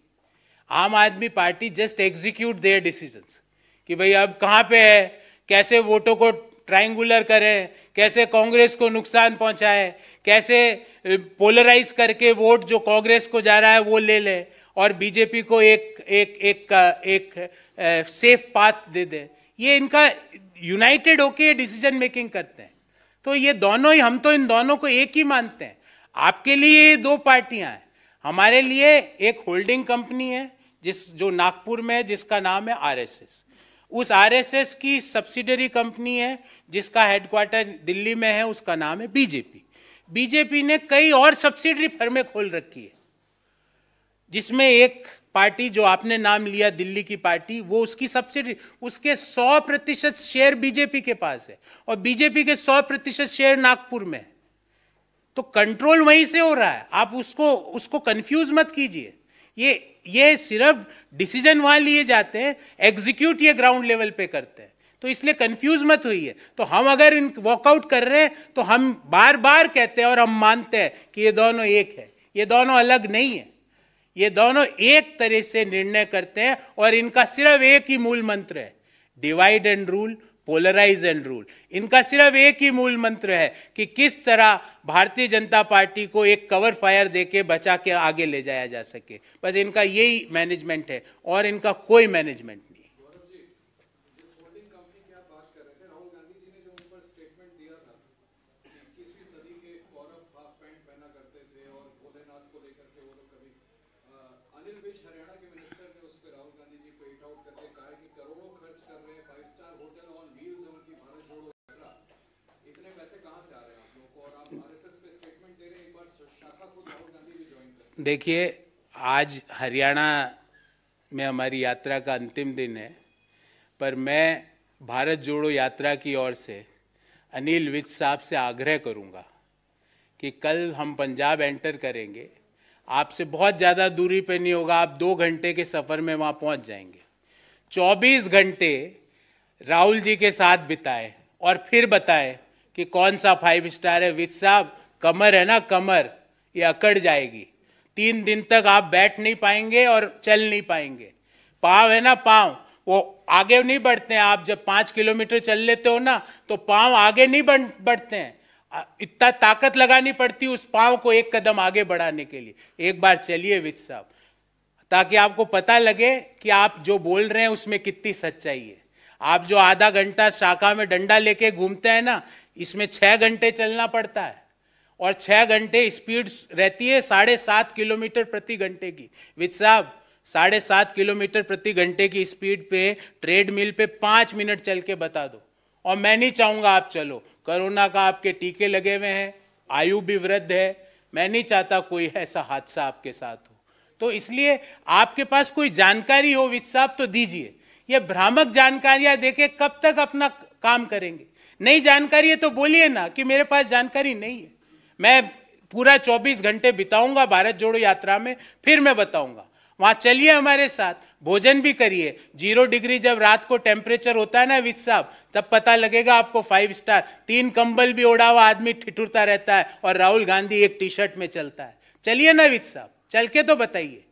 आम आदमी party just execute their decisions कि भाई अब कहाँ पे है, कैसे वोटों को ट्रायंगुलर करें, कैसे कांग्रेस को नुकसान पहुंचाए, कैसे पोलराइज करके वोट जो कांग्रेस को जा रहा है वो ले ले और बीजेपी को एक सेफ पाथ दे दे। ये इनका यूनाइटेड होके डिसीजन मेकिंग करते हैं। तो ये दोनों ही, हम तो इन दोनों को एक ही मानते हैं। आपके लिए ये दो पार्टियां हैं, हमारे लिए एक होल्डिंग कंपनी है जो नागपुर में है, जिसका नाम है आरएसएस। उस आरएसएस की सब्सिडरी कंपनी है जिसका हेडक्वार्टर दिल्ली में है, उसका नाम है बीजेपी। बीजेपी ने कई और सब्सिडरी फर्में खोल रखी है, जिसमें एक पार्टी जो आपने नाम लिया दिल्ली की पार्टी, वो उसकी सब्सिडी, उसके 100% शेयर बीजेपी के पास है और बीजेपी के 100% शेयर नागपुर में है। तो कंट्रोल वहीं से हो रहा है, आप उसको कंफ्यूज मत कीजिए। ये सिर्फ डिसीजन वहां लिए जाते हैं, एग्जीक्यूट ये ग्राउंड लेवल पे करते हैं। तो इसलिए कंफ्यूज मत होइए। तो हम अगर इन वॉकआउट कर रहे हैं तो हम बार बार कहते हैं और हम मानते हैं कि ये दोनों एक है, ये दोनों अलग नहीं है, ये दोनों एक तरह से निर्णय करते हैं और इनका सिर्फ एक ही मूल मंत्र है, divide and rule, polarise and rule. इनका सिर्फ एक ही मूल मंत्र है कि किस तरह भारतीय जनता पार्टी को एक कवर फायर देके बचा के आगे ले जाया जा सके। बस इनका यही मैनेजमेंट है और इनका कोई मैनेजमेंट नहीं है। देखिए, आज हरियाणा में हमारी यात्रा का अंतिम दिन है, पर मैं भारत जोड़ो यात्रा की ओर से अनिल विज साहब से आग्रह करूंगा कि कल हम पंजाब एंटर करेंगे, आपसे बहुत ज़्यादा दूरी पे नहीं होगा, आप 2 घंटे के सफ़र में वहाँ पहुँच जाएंगे। 24 घंटे राहुल जी के साथ बिताए और फिर बताए कि कौन सा 5 स्टार है। विज साहब, कमर है ना, कमर ये अकड़ जाएगी। 3 दिन तक आप बैठ नहीं पाएंगे और चल नहीं पाएंगे। पाँव है ना, पाँव वो आगे नहीं बढ़ते हैं। आप जब 5 किलोमीटर चल लेते हो ना तो पाँव आगे नहीं बढ़ते हैं, इतना ताकत लगानी पड़ती उस पाँव को एक कदम आगे बढ़ाने के लिए। एक बार चलिए विज साहब, ताकि आपको पता लगे कि आप जो बोल रहे हैं उसमें कितनी सच्चाई है। आप जो आधा घंटा शाखा में डंडा लेके घूमते हैं ना, इसमें 6 घंटे चलना पड़ता है और 6 घंटे स्पीड रहती है 7.5 किलोमीटर प्रति घंटे की। विज साहब, 7.5 किलोमीटर प्रति घंटे की स्पीड पे ट्रेडमिल पे 5 मिनट चल के बता दो। और मैं नहीं चाहूंगा आप चलो, कोरोना का आपके टीके लगे हुए हैं, आयु भी वृद्ध है, मैं नहीं चाहता कोई ऐसा हादसा आपके साथ हो। तो इसलिए आपके पास कोई जानकारी हो विज साहब तो दीजिए। ये भ्रामक जानकारियां देके कब तक अपना काम करेंगे? नई जानकारी है तो बोलिए ना कि मेरे पास जानकारी नहीं है। मैं पूरा 24 घंटे बिताऊंगा भारत जोड़ो यात्रा में, फिर मैं बताऊंगा। वहां चलिए हमारे साथ, भोजन भी करिए। 0 डिग्री जब रात को टेम्परेचर होता है ना विज साहब, तब पता लगेगा आपको 5 स्टार। 3 कंबल भी ओढ़ा हुआ आदमी ठिठुरता रहता है और राहुल गांधी एक टी-शर्ट में चलता है। चलिए ना विज साहब, चल के तो बताइए।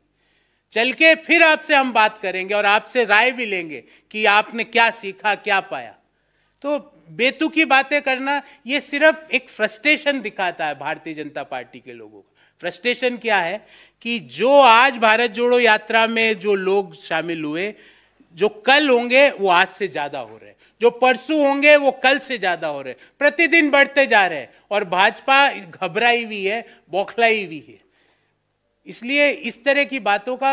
चल के फिर आपसे हम बात करेंगे और आपसे राय भी लेंगे कि आपने क्या सीखा, क्या पाया। तो बेतुकी बातें करना ये सिर्फ एक फ्रस्ट्रेशन दिखाता है भारतीय जनता पार्टी के लोगों का। फ्रस्ट्रेशन क्या है कि जो आज भारत जोड़ो यात्रा में जो लोग शामिल हुए, जो कल होंगे वो आज से ज्यादा हो रहे हैं, जो परसों होंगे वो कल से ज्यादा हो रहे हैं, प्रतिदिन बढ़ते जा रहे हैं और भाजपा घबराई हुई है, बौखलाई हुई है। इसलिए इस तरह की बातों का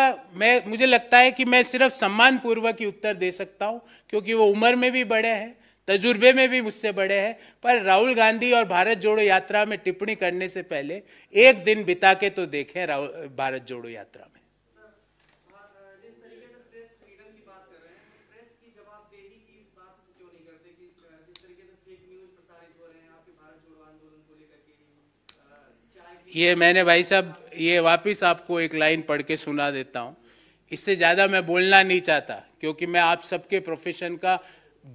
मुझे लगता है कि मैं सिर्फ सम्मान पूर्वक ही उत्तर दे सकता हूं, क्योंकि वो उम्र में भी बड़े हैं, तजुर्बे में भी मुझसे बड़े हैं। पर राहुल गांधी और भारत जोड़ो यात्रा में टिप्पणी करने से पहले एक दिन बिता के तो देखें भारत जोड़ो यात्रा में। जिस तरीके से प्रेस फ्रीडम की बात कर रहे हैं, तो प्रेस की जवाबदेही की बात क्यों नहीं करते कि जिस तरीके से फेक न्यूज प्रसारित हो रहे हैं आपके भारत जोड़ो आंदोलन को लेकर के? ये मैंने भाई साहब, ये वापिस आपको एक लाइन पढ़ के सुना देता हूँ। इससे ज़्यादा मैं बोलना नहीं चाहता, क्योंकि मैं आप सबके प्रोफेशन का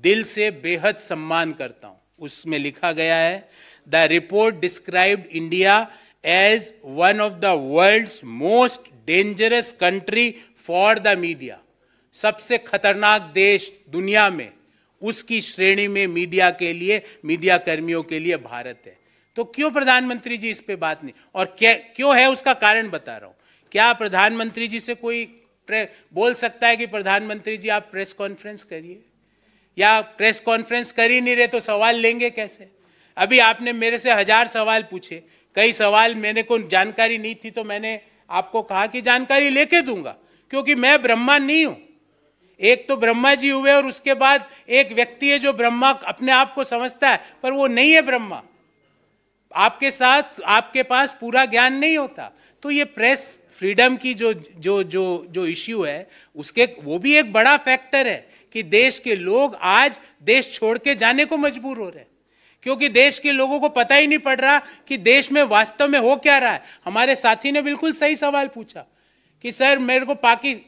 दिल से बेहद सम्मान करता हूँ। उसमें लिखा गया है, the report described India as one of the world's most dangerous country for the media. सबसे खतरनाक देश दुनिया में, उसकी श्रेणी में मीडिया के लिए, मीडिया कर्मियों के लिए भारत है। तो क्यों प्रधानमंत्री जी इस पे बात नहीं, और क्यों है उसका कारण बता रहा हूं। क्या प्रधानमंत्री जी से कोई बोल सकता है कि प्रधानमंत्री जी आप प्रेस कॉन्फ्रेंस करिए, या प्रेस कॉन्फ्रेंस कर ही नहीं रहे तो सवाल लेंगे कैसे? अभी आपने मेरे से 1000 सवाल पूछे, कई सवाल मेरे को जानकारी नहीं थी तो मैंने आपको कहा कि जानकारी लेके दूंगा, क्योंकि मैं ब्रह्मा नहीं हूं। एक तो ब्रह्मा जी हुए और उसके बाद एक व्यक्ति है जो ब्रह्मा अपने आप को समझता है, पर वो नहीं है ब्रह्मा। आपके साथ आपके पास पूरा ज्ञान नहीं होता। तो ये प्रेस फ्रीडम की जो इश्यू है, उसके वो भी एक बड़ा फैक्टर है कि देश के लोग आज देश छोड़ के जाने को मजबूर हो रहे हैं, क्योंकि देश के लोगों को पता ही नहीं पड़ रहा कि देश में वास्तव में हो क्या रहा है। हमारे साथी ने बिल्कुल सही सवाल पूछा कि सर मेरे को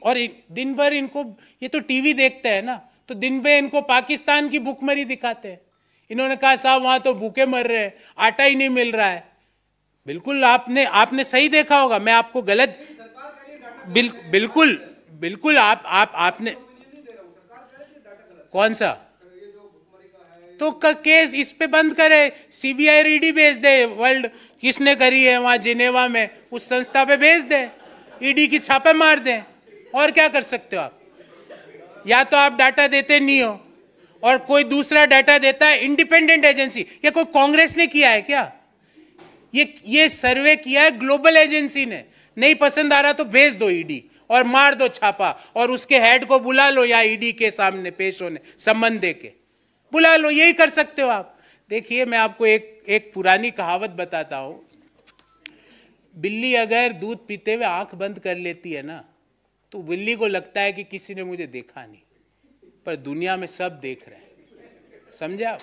और दिन भर इनको, ये तो टीवी देखते हैं ना, तो दिन भर इनको पाकिस्तान की भूखमरी दिखाते हैं। इन्होंने कहा साहब वहां तो भूखे मर रहे हैं, आटा ही नहीं मिल रहा है। बिल्कुल आपने सही देखा होगा, मैं आपको गलत बिल्कुल आपने कौन सा तो केस इस पे बंद करे, सीबीआई ईडी भेज दे, वर्ल्ड किसने करी है वहां जिनेवा में, उस संस्था पे भेज दे, ईडी की छापे मार दें। और क्या कर सकते हो आप? या तो आप डाटा देते नहीं हो और कोई दूसरा डाटा देता है, इंडिपेंडेंट एजेंसी। ये कोई कांग्रेस ने किया है क्या? ये सर्वे किया है ग्लोबल एजेंसी ने। नहीं पसंद आ रहा तो भेज दो ईडी और मार दो छापा, और उसके हेड को बुला लो या ईडी के सामने पेश होने, सम्मन दे के बुला लो। यही कर सकते हो आप। देखिए मैं आपको एक पुरानी कहावत बताता हूं। बिल्ली अगर दूध पीते हुए आंख बंद कर लेती है ना, तो बिल्ली को लगता है कि किसी ने मुझे देखा नहीं, पर दुनिया में सब देख रहे हैं। समझे आप?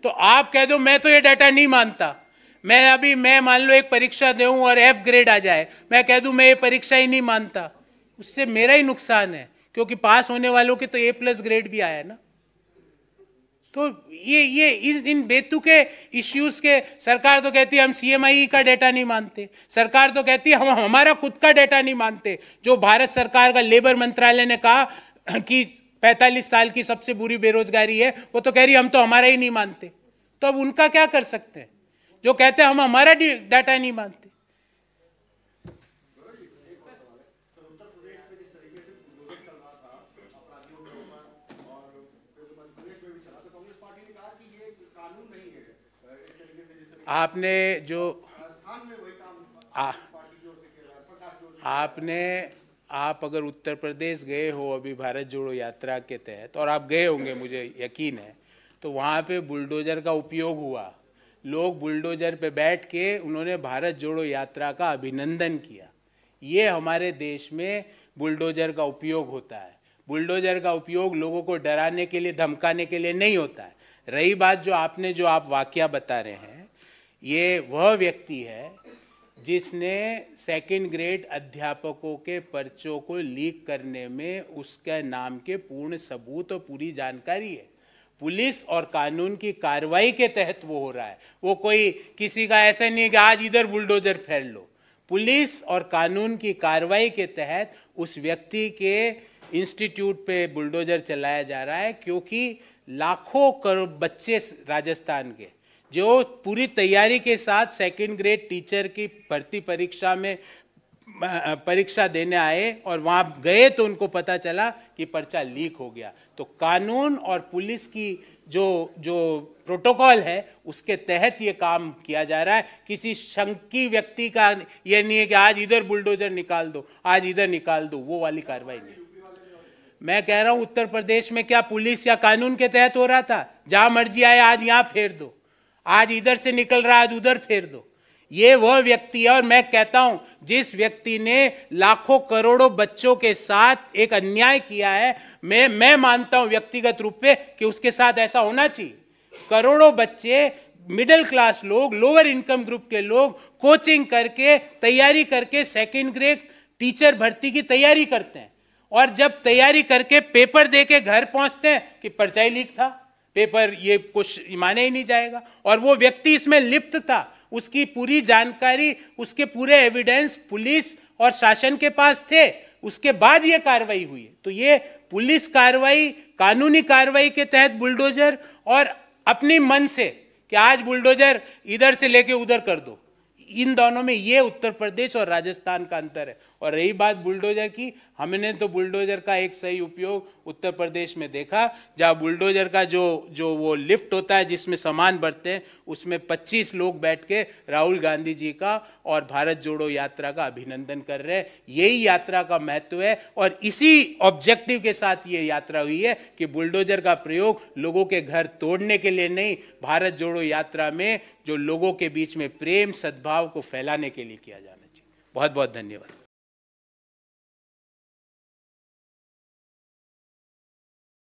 तो आप कह दो मैं तो ये डाटा नहीं मानता, मैं मान लो एक परीक्षा दूं और F ग्रेड आ जाए, मैं कह दूं मैं ये परीक्षा ही नहीं मानता, उससे मेरा ही नुकसान है, क्योंकि पास होने वालों के तो A+ ग्रेड भी आया ना। तो ये इन बेतुके इश्यूज के, सरकार तो कहती है हम CMI का डेटा नहीं मानते, सरकार तो कहती है हम हमारा खुद का डेटा नहीं मानते। जो भारत सरकार का लेबर मंत्रालय ने कहा कि 45 साल की सबसे बुरी बेरोजगारी है, वो तो कह रही हम तो हमारा ही नहीं मानते। तो अब उनका क्या कर सकते हैं जो कहते हैं हम हमारा डाटा नहीं मानते? आपने जो आप अगर उत्तर प्रदेश गए हो अभी भारत जोड़ो यात्रा के तहत, और आप गए होंगे मुझे यकीन है, तो वहाँ पे बुलडोजर का उपयोग हुआ। लोग बुलडोजर पे बैठ के उन्होंने भारत जोड़ो यात्रा का अभिनंदन किया। ये हमारे देश में बुलडोजर का उपयोग होता है। बुलडोजर का उपयोग लोगों को डराने के लिए, धमकाने के लिए नहीं होता है। रही बात जो आप वाकया बता रहे हैं, ये वह व्यक्ति है जिसने 2nd ग्रेड अध्यापकों के पर्चों को लीक करने में उसके नाम के पूर्ण सबूत और पूरी जानकारी है। पुलिस और कानून की कार्रवाई के तहत वो हो रहा है। वो कोई किसी का ऐसा नहीं है कि आज इधर बुलडोजर फेर लो। पुलिस और कानून की कार्रवाई के तहत उस व्यक्ति के इंस्टीट्यूट पे बुलडोजर चलाया जा रहा है, क्योंकि लाखों करोड़ बच्चे राजस्थान के जो पूरी तैयारी के साथ 2nd ग्रेड टीचर की भर्ती परीक्षा में परीक्षा देने आए और वहां गए तो उनको पता चला कि पर्चा लीक हो गया। तो कानून और पुलिस की जो प्रोटोकॉल है उसके तहत ये काम किया जा रहा है। किसी शंकी व्यक्ति का ये नहीं है कि आज इधर बुलडोजर निकाल दो, आज इधर निकाल दो, वो वाली कार्रवाई नहीं। मैं कह रहा हूं उत्तर प्रदेश में क्या पुलिस या कानून के तहत हो रहा था? जहां मर्जी आए आज यहां फेर दो, आज इधर से निकल रहा आज उधर फेर दो। ये वह व्यक्ति है, और मैं कहता हूं जिस व्यक्ति ने लाखों करोड़ों बच्चों के साथ एक अन्याय किया है, मैं मानता हूं व्यक्तिगत रूप से कि उसके साथ ऐसा होना चाहिए। करोड़ों बच्चे, मिडिल क्लास लोग, लोअर इनकम ग्रुप के लोग कोचिंग करके, तैयारी करके 2nd ग्रेड टीचर भर्ती की तैयारी करते हैं, और जब तैयारी करके पेपर दे के घर पहुंचते हैं कि पर्चा ही लीक था, पेपर ये कुछ माने ही नहीं जाएगा। और वो व्यक्ति इसमें लिप्त था, उसकी पूरी जानकारी, उसके पूरे एविडेंस पुलिस और शासन के पास थे, उसके बाद ये कार्रवाई हुई है। तो ये पुलिस कार्रवाई, कानूनी कार्रवाई के तहत बुलडोजर, और अपनी मन से कि आज बुलडोजर इधर से लेके उधर कर दो, इन दोनों में ये उत्तर प्रदेश और राजस्थान का अंतर है। और रही बात बुलडोजर की, हमने तो बुलडोजर का एक सही उपयोग उत्तर प्रदेश में देखा, जहाँ बुलडोजर का जो वो लिफ्ट होता है जिसमें सामान भरते हैं, उसमें 25 लोग बैठ के राहुल गांधी जी का और भारत जोड़ो यात्रा का अभिनंदन कर रहे हैं। यही यात्रा का महत्व है और इसी ऑब्जेक्टिव के साथ ये यात्रा हुई है कि बुलडोजर का प्रयोग लोगों के घर तोड़ने के लिए नहीं, भारत जोड़ो यात्रा में जो लोगों के बीच में प्रेम सद्भाव को फैलाने के लिए किया जाना चाहिए। बहुत बहुत धन्यवाद।